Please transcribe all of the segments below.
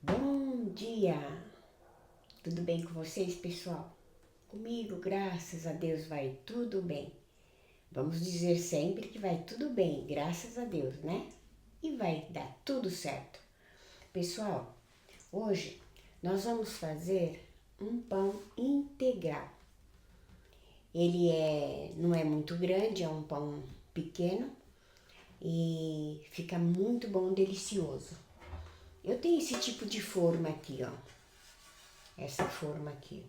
Bom dia! Tudo bem com vocês, pessoal? Comigo, graças a Deus, vai tudo bem. Vamos dizer sempre que vai tudo bem, graças a Deus, né? E vai dar tudo certo. Pessoal, hoje nós vamos fazer um pão integral. Não é muito grande, é um pão pequeno e fica muito bom, delicioso. Eu tenho esse tipo de forma aqui, ó. Essa forma aqui.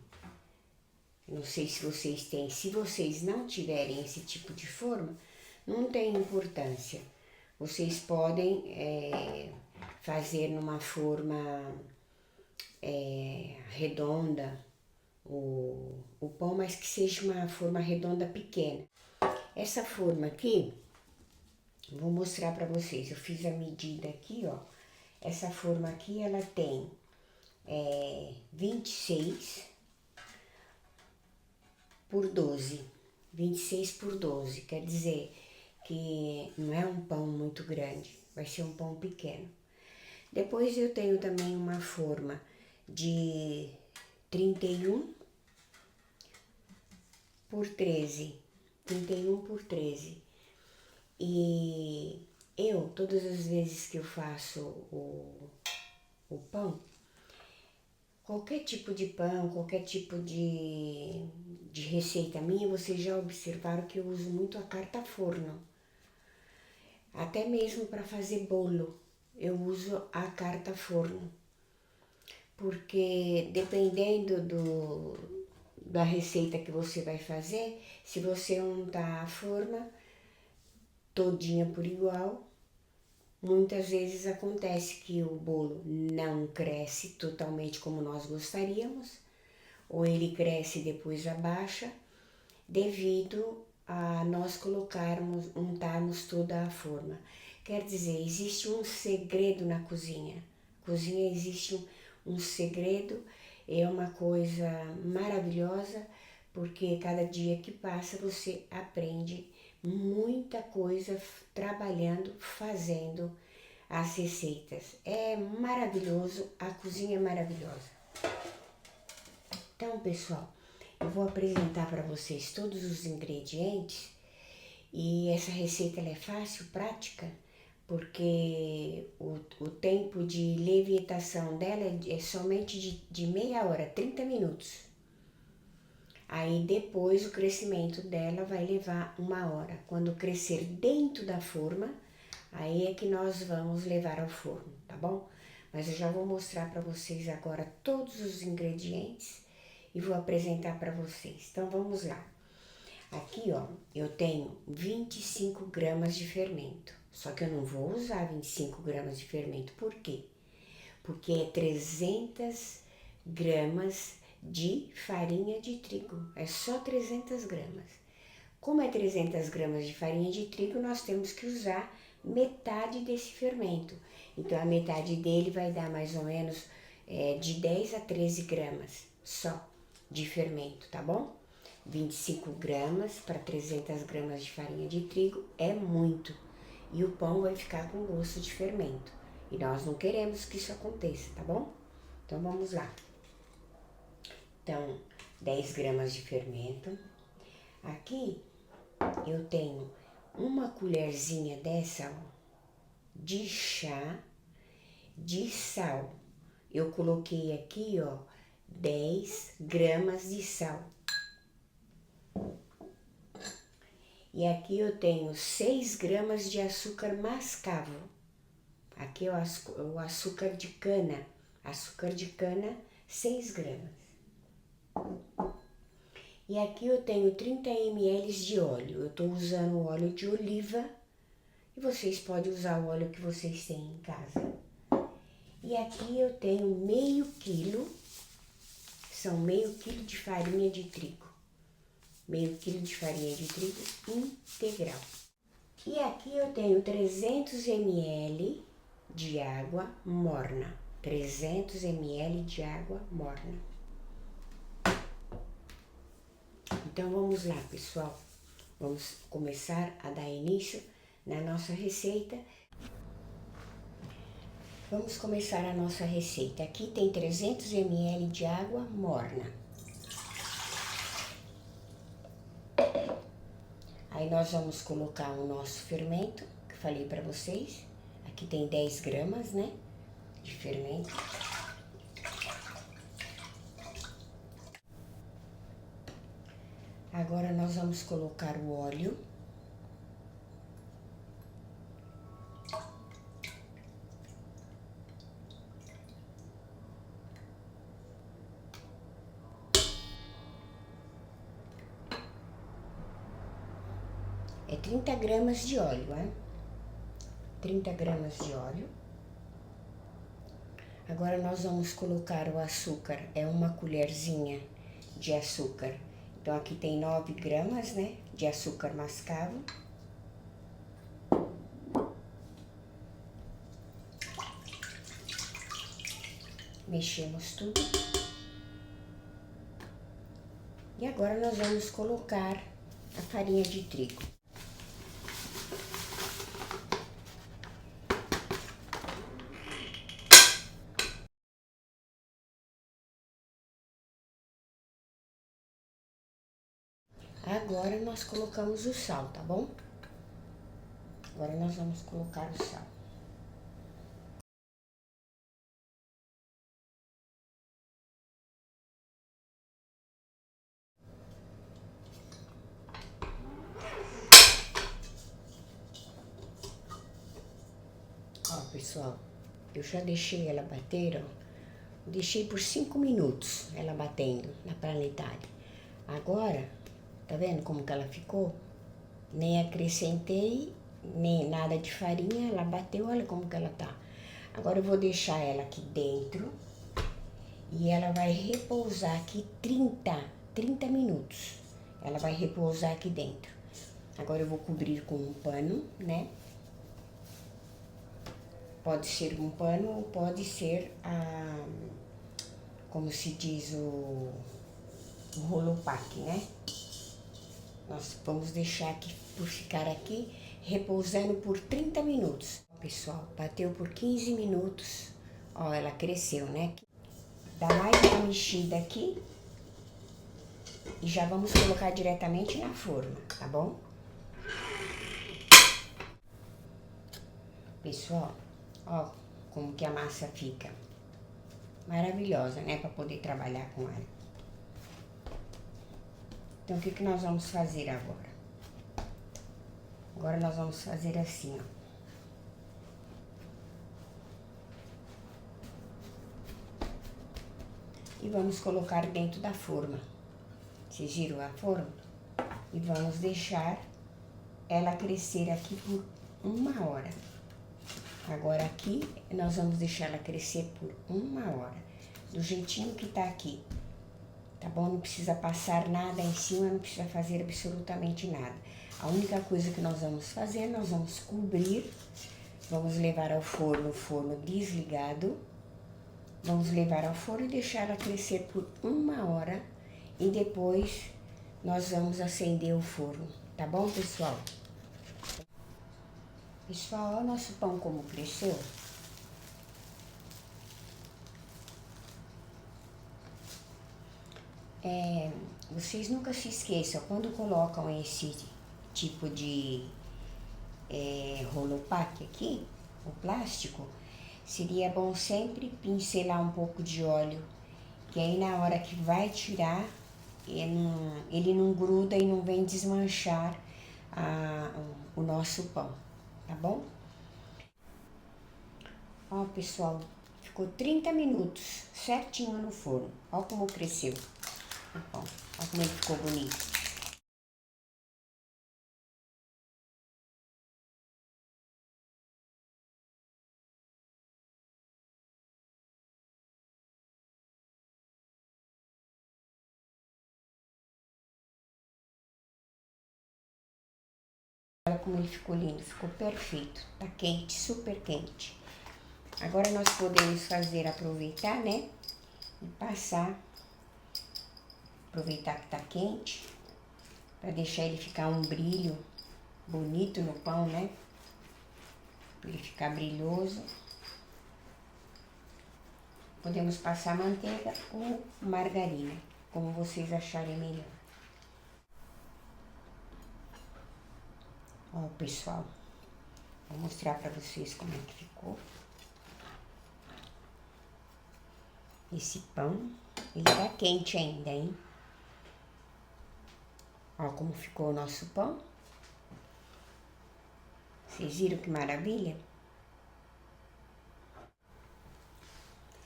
Não sei se vocês têm. Se vocês não tiverem esse tipo de forma, não tem importância. Vocês podem fazer numa forma redonda o pão, mas que seja uma forma redonda pequena. Essa forma aqui, vou mostrar para vocês. Eu fiz a medida aqui, ó. Essa forma aqui, ela tem 26 por 12. 26 por 12, quer dizer que não é um pão muito grande, vai ser um pão pequeno. Depois eu tenho também uma forma de 31 por 13. 31 por 13. E eu, todas as vezes que eu faço o pão, qualquer tipo de pão, qualquer tipo de receita minha, vocês já observaram que eu uso muito a carta forno. Até mesmo para fazer bolo, eu uso a carta forno. Porque dependendo da receita que você vai fazer, se você untar a forma todinha por igual, muitas vezes acontece que o bolo não cresce totalmente como nós gostaríamos, ou ele cresce e depois abaixa, devido a nós untarmos toda a forma. Quer dizer, existe um segredo na cozinha. Cozinha existe um segredo, é uma coisa maravilhosa, porque cada dia que passa você aprende muita coisa trabalhando, fazendo as receitas. É maravilhoso, a cozinha é maravilhosa. Então, pessoal, eu vou apresentar para vocês todos os ingredientes e essa receita ela é fácil, prática, porque o tempo de levitação dela é somente de meia hora, 30 minutos. Aí depois o crescimento dela vai levar uma hora. Quando crescer dentro da forma, aí é que nós vamos levar ao forno, tá bom? Mas eu já vou mostrar para vocês agora todos os ingredientes e vou apresentar para vocês. Então vamos lá. Aqui, ó, eu tenho 25 gramas de fermento. Só que eu não vou usar 25 gramas de fermento. Por quê? Porque é 300 gramas de farinha de trigo. É só 300 gramas. Como é 300 gramas de farinha de trigo, nós temos que usar metade desse fermento. Então, a metade dele vai dar mais ou menos de 10 a 13 gramas só de fermento, tá bom? 25 gramas para 300 gramas de farinha de trigo é muito. E o pão vai ficar com gosto de fermento. E nós não queremos que isso aconteça, tá bom? Então, vamos lá. Então, 10 gramas de fermento. Aqui, eu tenho uma colherzinha dessa, ó, de chá de sal. Eu coloquei aqui, ó, 10 gramas de sal. E aqui eu tenho 6 gramas de açúcar mascavo. Aqui é o açúcar de cana. Açúcar de cana, 6 gramas. E aqui eu tenho 30 ml de óleo. Eu estou usando o óleo de oliva e vocês podem usar o óleo que vocês têm em casa. E aqui eu tenho meio quilo, são meio quilo de farinha de trigo. Meio quilo de farinha de trigo integral. E aqui eu tenho 300 ml de água morna. 300 ml de água morna. Então vamos lá, pessoal. Vamos começar a dar início na nossa receita. Vamos começar a nossa receita. Aqui tem 300 ml de água morna. Aí nós vamos colocar o nosso fermento, que falei para vocês. Aqui tem 10 gramas, né, de fermento. Agora nós vamos colocar o óleo. É 30 gramas de óleo, né? 30 gramas de óleo. Agora nós vamos colocar o açúcar, é uma colherzinha de açúcar. Então aqui tem 9 gramas, né, de açúcar mascavo. Mexemos tudo. E agora nós vamos colocar a farinha de trigo. Agora nós colocamos o sal, tá bom? Agora nós vamos colocar o sal. Ó, pessoal, eu já deixei ela bater, ó. Deixei por 5 minutos ela batendo na panelidade. Agora, tá vendo como que ela ficou? Nem acrescentei, nem nada de farinha, ela bateu, olha como que ela tá. Agora eu vou deixar ela aqui dentro e ela vai repousar aqui 30 minutos. Ela vai repousar aqui dentro. Agora eu vou cobrir com um pano, né? Pode ser um pano ou pode ser como se diz, o rolopaque, né? Nós vamos deixar aqui, por ficar aqui, repousando por 30 minutos. Pessoal, bateu por 15 minutos, ó, ela cresceu, né? Dá mais uma mexida aqui e já vamos colocar diretamente na forma, tá bom? Pessoal, ó como que a massa fica. Maravilhosa, né? Para poder trabalhar com ela. Então, o que nós vamos fazer agora? Agora nós vamos fazer assim, ó. E vamos colocar dentro da forma. Vocês viram a forma? E vamos deixar ela crescer aqui por 1 hora. Agora aqui, nós vamos deixar ela crescer por 1 hora. Do jeitinho que tá aqui. Tá bom? Não precisa passar nada em cima, não precisa fazer absolutamente nada. A única coisa que nós vamos fazer, nós vamos cobrir, vamos levar ao forno, o forno desligado. Vamos levar ao forno e deixar ela crescer por 1 hora. E depois nós vamos acender o forno. Tá bom, pessoal? Pessoal, olha o nosso pão como cresceu. Vocês nunca se esqueçam, quando colocam esse tipo de rolopaque aqui, o plástico, seria bom sempre pincelar um pouco de óleo, que aí na hora que vai tirar, ele não gruda e não vem desmanchar o nosso pão, tá bom? Ó, pessoal, ficou 30 minutos certinho no forno. Ó como cresceu o pão. Ó como ele ficou bonito. Olha como ele ficou lindo, ficou perfeito. Tá quente, super quente. Agora nós podemos aproveitar, né? E passar. Aproveitar que tá quente. Pra deixar ele ficar um brilho bonito no pão, né? Pra ele ficar brilhoso. podemos passar manteiga ou margarina, como vocês acharem melhor. Ó, pessoal, vou mostrar pra vocês como é que ficou. Esse pão, ele tá quente ainda, hein? Ó como ficou o nosso pão. Vocês viram que maravilha?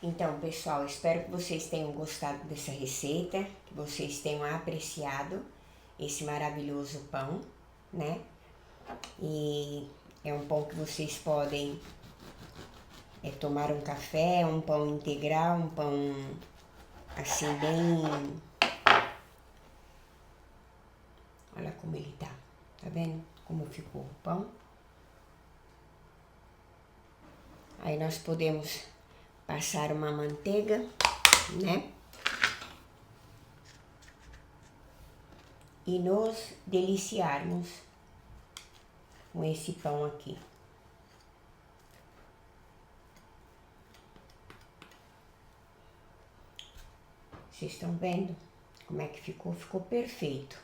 Então, pessoal, espero que vocês tenham gostado dessa receita, que vocês tenham apreciado esse maravilhoso pão, né? E é um pão que vocês podem tomar um café, um pão integral, um pão assim bem... Olha como ele tá vendo como ficou o pão? Aí nós podemos passar uma manteiga, né? E nos deliciarmos com esse pão aqui. Vocês estão vendo como é que ficou? Ficou perfeito.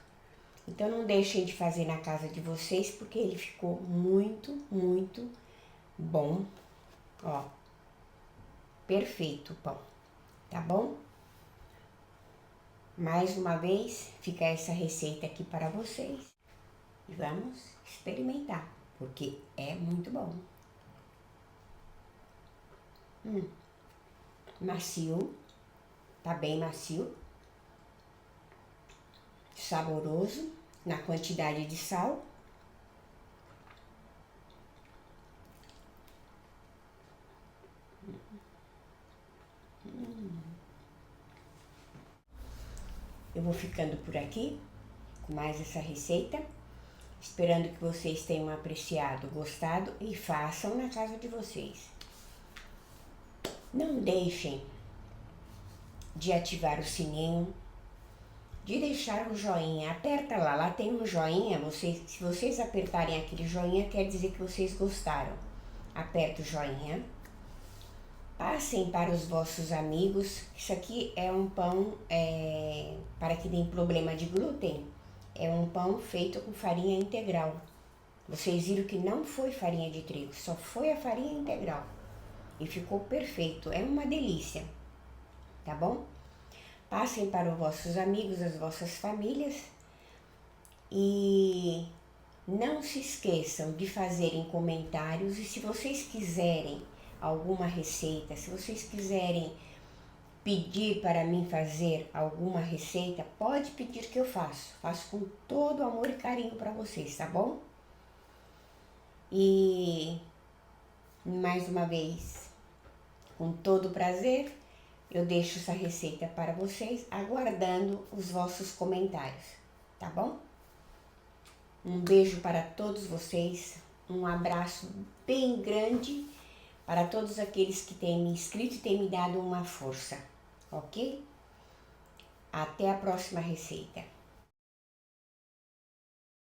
Então não deixem de fazer na casa de vocês, porque ele ficou muito, muito bom. Ó, perfeito o pão, tá bom? Mais uma vez, fica essa receita aqui para vocês. E vamos experimentar, porque é muito bom. Macio, tá bem macio. Saboroso, na quantidade de sal. Eu vou ficando por aqui com mais essa receita, esperando que vocês tenham apreciado, gostado e façam na casa de vocês. Não deixem de ativar o sininho, de deixar um joinha, aperta lá tem um joinha, se vocês apertarem aquele joinha, quer dizer que vocês gostaram. Aperta o joinha, passem para os vossos amigos. Isso aqui é um pão para quem tem problema de glúten, é um pão feito com farinha integral. Vocês viram que não foi farinha de trigo, só foi a farinha integral. E ficou perfeito, é uma delícia, tá bom? Passem para os vossos amigos, as vossas famílias e não se esqueçam de fazerem comentários. E se vocês quiserem alguma receita, se vocês quiserem pedir para mim fazer alguma receita, pode pedir que eu faço. Faço com todo amor e carinho para vocês, tá bom? E mais uma vez, com todo prazer, eu deixo essa receita para vocês, aguardando os vossos comentários, tá bom? Um beijo para todos vocês, um abraço bem grande para todos aqueles que têm me inscrito e têm me dado uma força, ok? Até a próxima receita.